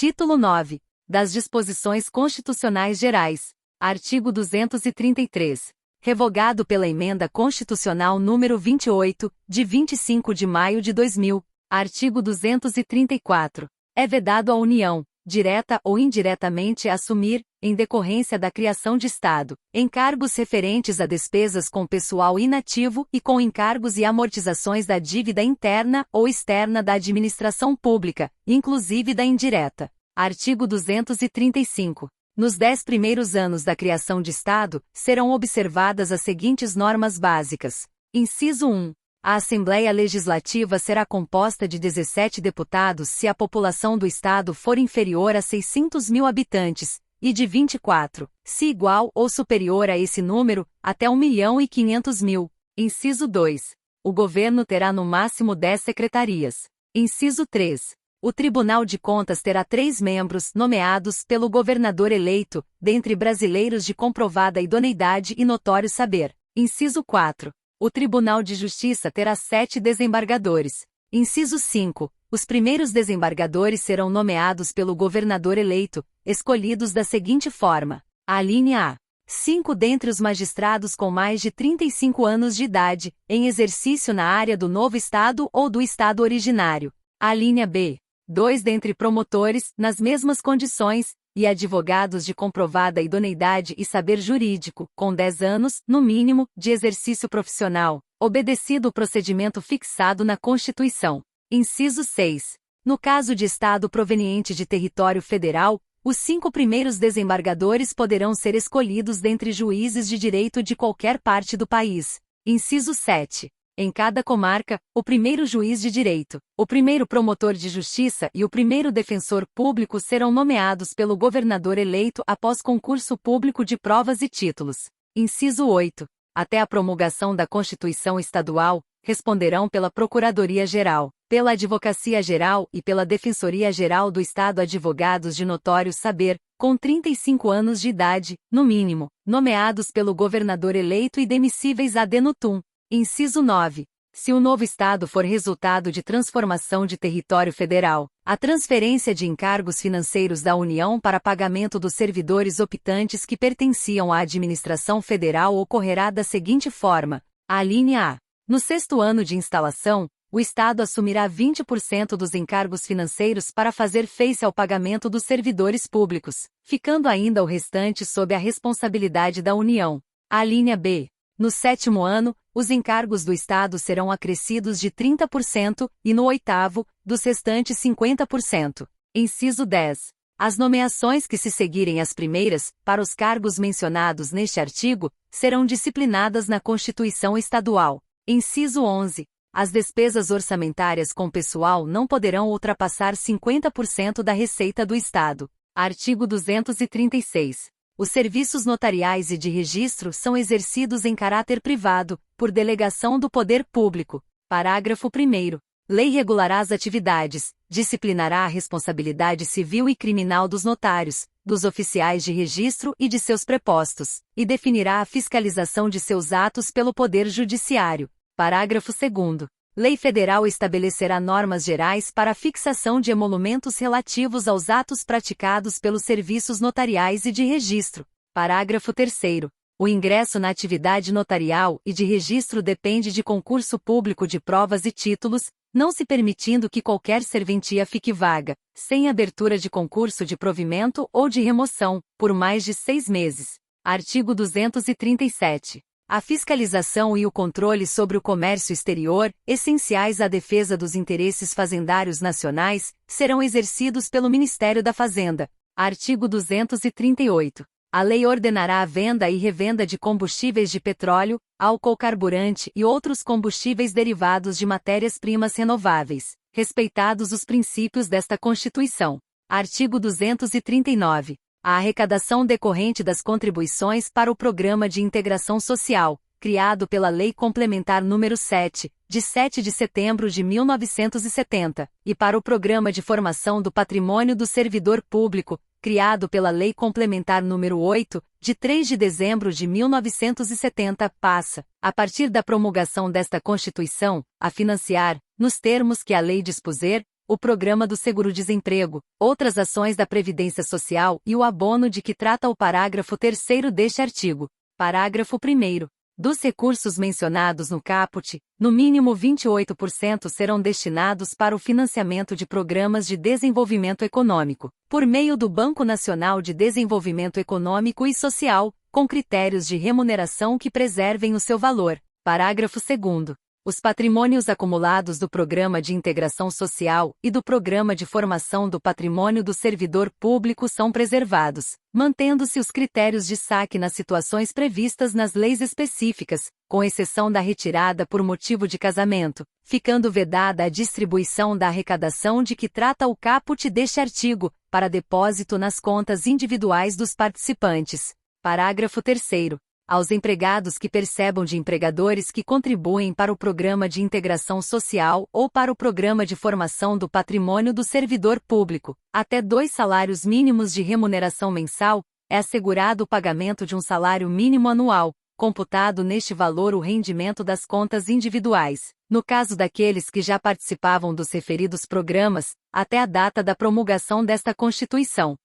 Título 9. Das Disposições Constitucionais Gerais. Artigo 233. Revogado pela Emenda Constitucional número 28, de 25 de maio de 2000. Artigo 234. É vedado à União, direta ou indiretamente, assumir, em decorrência da criação de Estado, encargos referentes a despesas com pessoal inativo e com encargos e amortizações da dívida interna ou externa da administração pública, inclusive da indireta. Artigo 235. Nos 10 primeiros anos da criação de Estado, serão observadas as seguintes normas básicas. Inciso 1. A Assembleia Legislativa será composta de 17 deputados se a população do Estado for inferior a 600.000 habitantes, e de 24, se igual ou superior a esse número, até 1.500.000. Inciso 2. O governo terá no máximo 10 secretarias. Inciso 3. O Tribunal de Contas terá 3 membros nomeados pelo governador eleito, dentre brasileiros de comprovada idoneidade e notório saber. Inciso 4. O Tribunal de Justiça terá 7 desembargadores. Inciso 5. Os primeiros desembargadores serão nomeados pelo governador eleito, escolhidos da seguinte forma. Alínea A. 5 dentre os magistrados com mais de 35 anos de idade, em exercício na área do novo Estado ou do Estado originário. Alínea B. 2 dentre promotores, nas mesmas condições, e advogados de comprovada idoneidade e saber jurídico, com 10 anos, no mínimo, de exercício profissional, obedecido o procedimento fixado na Constituição. Inciso 6. No caso de Estado proveniente de território federal, os 5 primeiros desembargadores poderão ser escolhidos dentre juízes de direito de qualquer parte do país. Inciso 7. Em cada comarca, o primeiro juiz de direito, o primeiro promotor de justiça e o primeiro defensor público serão nomeados pelo governador eleito após concurso público de provas e títulos. Inciso 8. Até a promulgação da Constituição Estadual, responderão pela Procuradoria-Geral, pela Advocacia-Geral e pela Defensoria-Geral do Estado advogados de notório saber, com 35 anos de idade, no mínimo, nomeados pelo governador eleito e demissíveis ad nutum. Inciso 9. Se o novo Estado for resultado de transformação de território federal, a transferência de encargos financeiros da União para pagamento dos servidores optantes que pertenciam à administração federal ocorrerá da seguinte forma. Alínea A. No 6º ano de instalação, o Estado assumirá 20% dos encargos financeiros para fazer face ao pagamento dos servidores públicos, ficando ainda o restante sob a responsabilidade da União. Alínea B. No 7º ano, os encargos do Estado serão acrescidos de 30% e no 8º, dos restantes 50%. Inciso 10. As nomeações que se seguirem às primeiras, para os cargos mencionados neste artigo, serão disciplinadas na Constituição Estadual. Inciso 11. As despesas orçamentárias com pessoal não poderão ultrapassar 50% da receita do Estado. Artigo 236. Os serviços notariais e de registro são exercidos em caráter privado, por delegação do poder público. Parágrafo 1º. Lei regulará as atividades, disciplinará a responsabilidade civil e criminal dos notários, dos oficiais de registro e de seus prepostos, e definirá a fiscalização de seus atos pelo Poder Judiciário. Parágrafo 2º. Lei Federal estabelecerá normas gerais para a fixação de emolumentos relativos aos atos praticados pelos serviços notariais e de registro. Parágrafo 3º. O ingresso na atividade notarial e de registro depende de concurso público de provas e títulos, não se permitindo que qualquer serventia fique vaga, sem abertura de concurso de provimento ou de remoção, por mais de 6 meses. Artigo 237. A fiscalização e o controle sobre o comércio exterior, essenciais à defesa dos interesses fazendários nacionais, serão exercidos pelo Ministério da Fazenda. Artigo 238. A lei ordenará a venda e revenda de combustíveis de petróleo, álcool carburante e outros combustíveis derivados de matérias-primas renováveis, respeitados os princípios desta Constituição. Artigo 239. A arrecadação decorrente das contribuições para o Programa de Integração Social, criado pela Lei Complementar nº 7, de 7 de setembro de 1970, e para o Programa de Formação do Patrimônio do Servidor Público, criado pela Lei Complementar nº 8, de 3 de dezembro de 1970, passa, a partir da promulgação desta Constituição, a financiar, nos termos que a lei dispuser, o Programa do Seguro-Desemprego, outras ações da Previdência Social e o abono de que trata o parágrafo 3º deste artigo. Parágrafo 1º. Dos recursos mencionados no caput, no mínimo 28% serão destinados para o financiamento de programas de desenvolvimento econômico, por meio do Banco Nacional de Desenvolvimento Econômico e Social, com critérios de remuneração que preservem o seu valor. Parágrafo 2º. Os patrimônios acumulados do Programa de Integração Social e do Programa de Formação do Patrimônio do Servidor Público são preservados, mantendo-se os critérios de saque nas situações previstas nas leis específicas, com exceção da retirada por motivo de casamento, ficando vedada a distribuição da arrecadação de que trata o caput deste artigo, para depósito nas contas individuais dos participantes. Parágrafo 3º. Aos empregados que percebam de empregadores que contribuem para o Programa de Integração Social ou para o Programa de Formação do Patrimônio do Servidor Público, até 2 salários mínimos de remuneração mensal, é assegurado o pagamento de um salário mínimo anual, computado neste valor o rendimento das contas individuais, no caso daqueles que já participavam dos referidos programas, até a data da promulgação desta Constituição.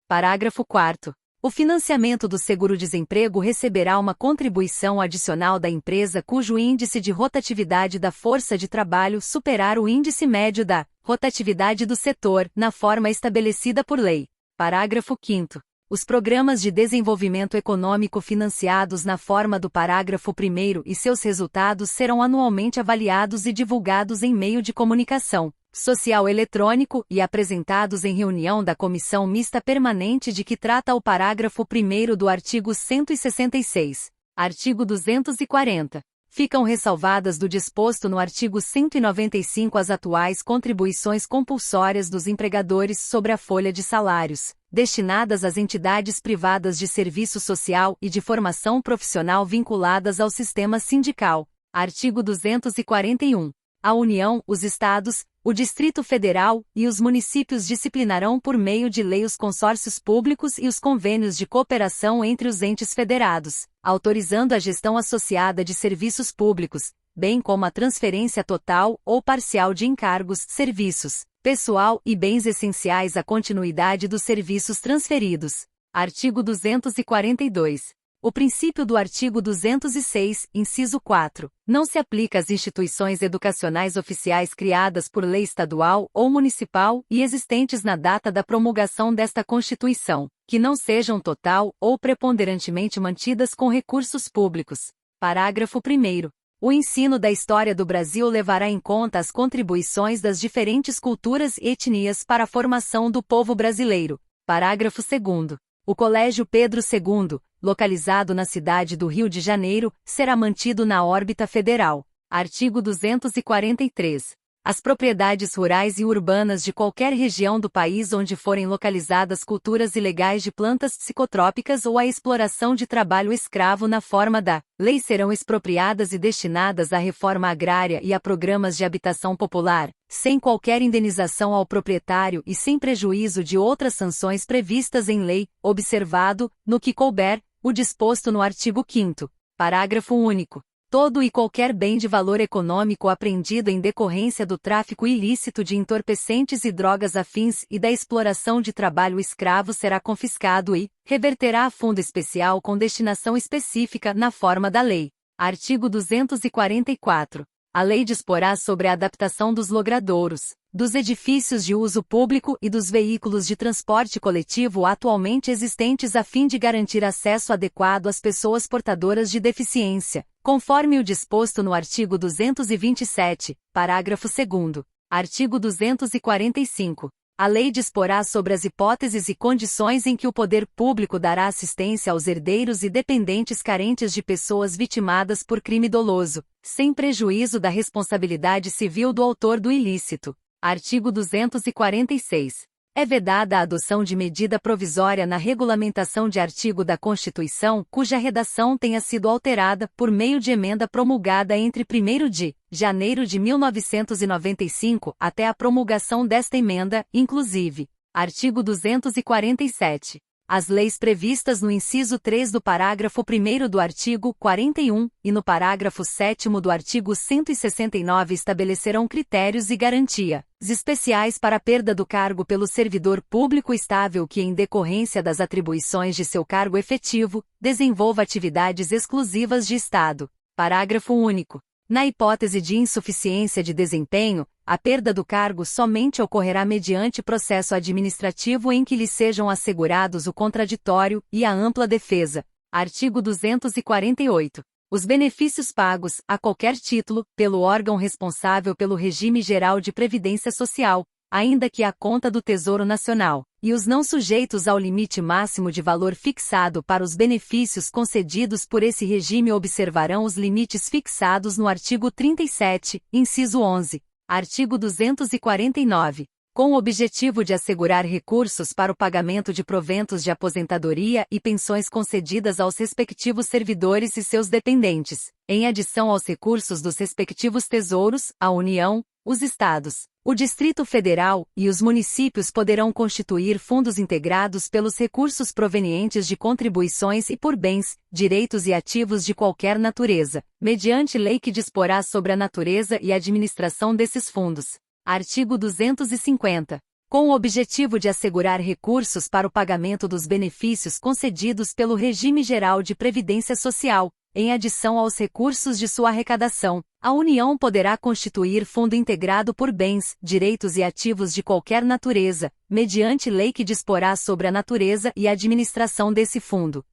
Parágrafo 4º. O financiamento do seguro-desemprego receberá uma contribuição adicional da empresa cujo índice de rotatividade da força de trabalho superar o índice médio da rotatividade do setor, na forma estabelecida por lei. Parágrafo 5º. Os programas de desenvolvimento econômico financiados na forma do parágrafo 1º e seus resultados serão anualmente avaliados e divulgados em meio de comunicação social eletrônico e apresentados em reunião da Comissão Mista Permanente de que trata o parágrafo 1º do artigo 166. Artigo 240. Ficam ressalvadas do disposto no artigo 195 as atuais contribuições compulsórias dos empregadores sobre a folha de salários, destinadas às entidades privadas de serviço social e de formação profissional vinculadas ao sistema sindical. Artigo 241. A União, os Estados, o Distrito Federal e os municípios disciplinarão por meio de lei os consórcios públicos e os convênios de cooperação entre os entes federados, autorizando a gestão associada de serviços públicos, bem como a transferência total ou parcial de encargos, serviços, pessoal e bens essenciais à continuidade dos serviços transferidos. Artigo 242. O princípio do artigo 206, inciso 4, não se aplica às instituições educacionais oficiais criadas por lei estadual ou municipal e existentes na data da promulgação desta Constituição, que não sejam total ou preponderantemente mantidas com recursos públicos. Parágrafo 1º. O ensino da história do Brasil levará em conta as contribuições das diferentes culturas e etnias para a formação do povo brasileiro. Parágrafo 2º. O Colégio Pedro II, localizado na cidade do Rio de Janeiro, será mantido na órbita federal. Artigo 243. As propriedades rurais e urbanas de qualquer região do país onde forem localizadas culturas ilegais de plantas psicotrópicas ou a exploração de trabalho escravo na forma da lei serão expropriadas e destinadas à reforma agrária e a programas de habitação popular, sem qualquer indenização ao proprietário e sem prejuízo de outras sanções previstas em lei, observado, no que couber, o disposto no artigo 5º. Parágrafo único. Todo e qualquer bem de valor econômico apreendido em decorrência do tráfico ilícito de entorpecentes e drogas afins e da exploração de trabalho escravo será confiscado e reverterá a fundo especial com destinação específica na forma da lei. Artigo 244. A lei disporá sobre a adaptação dos logradouros, dos edifícios de uso público e dos veículos de transporte coletivo atualmente existentes a fim de garantir acesso adequado às pessoas portadoras de deficiência, conforme o disposto no artigo 227, parágrafo 2º. Artigo 245. A lei disporá sobre as hipóteses e condições em que o poder público dará assistência aos herdeiros e dependentes carentes de pessoas vitimadas por crime doloso, sem prejuízo da responsabilidade civil do autor do ilícito. Artigo 246. É vedada a adoção de medida provisória na regulamentação de artigo da Constituição cuja redação tenha sido alterada por meio de emenda promulgada entre 1º de janeiro de 1995 até a promulgação desta emenda, inclusive. Artigo 247. as leis previstas no inciso 3 do parágrafo 1º do artigo 41 e no parágrafo 7º do artigo 169 estabelecerão critérios e garantias especiais para a perda do cargo pelo servidor público estável que, em decorrência das atribuições de seu cargo efetivo, desenvolva atividades exclusivas de Estado. Parágrafo único. Na hipótese de insuficiência de desempenho, a perda do cargo somente ocorrerá mediante processo administrativo em que lhe sejam assegurados o contraditório e a ampla defesa. Artigo 248. Os benefícios pagos, a qualquer título, pelo órgão responsável pelo regime geral de previdência social, ainda que à conta do Tesouro Nacional, e os não sujeitos ao limite máximo de valor fixado para os benefícios concedidos por esse regime observarão os limites fixados no artigo 37, inciso 11. Artigo 249. Com o objetivo de assegurar recursos para o pagamento de proventos de aposentadoria e pensões concedidas aos respectivos servidores e seus dependentes, em adição aos recursos dos respectivos tesouros, a União, os Estados, o Distrito Federal e os municípios poderão constituir fundos integrados pelos recursos provenientes de contribuições e por bens, direitos e ativos de qualquer natureza, mediante lei que disporá sobre a natureza e administração desses fundos. Artigo 250. Com o objetivo de assegurar recursos para o pagamento dos benefícios concedidos pelo Regime Geral de Previdência Social, em adição aos recursos de sua arrecadação, a União poderá constituir fundo integrado por bens, direitos e ativos de qualquer natureza, mediante lei que disporá sobre a natureza e administração desse fundo.